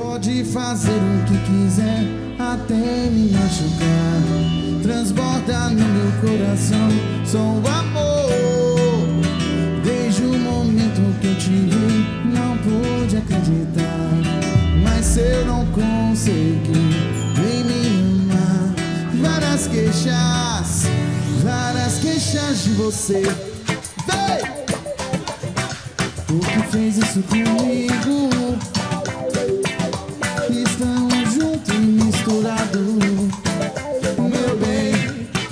Pode fazer o que quiser, até me machucar. Transborda no meu coração só o amor. Desde o momento que eu te vi, não pude acreditar. Mas eu não consegui, vem me amar. Várias queixas de você. Vem! O que fez isso comigo? Estamos juntos e misturados. Meu bem,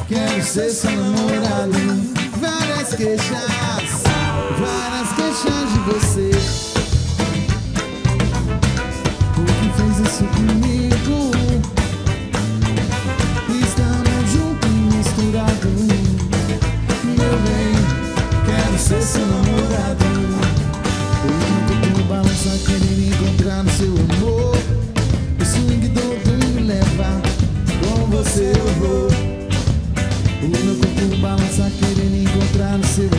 quero ser seu namorado. Várias queixas de você. O que fez isso comigo? Estamos juntos e misturados. Meu bem, quero ser seu namorado. O mundo balança querendo encontrar no seu amor. O swing todo me leva, com você eu vou. O meu corpo balança querendo encontrar no seu amor.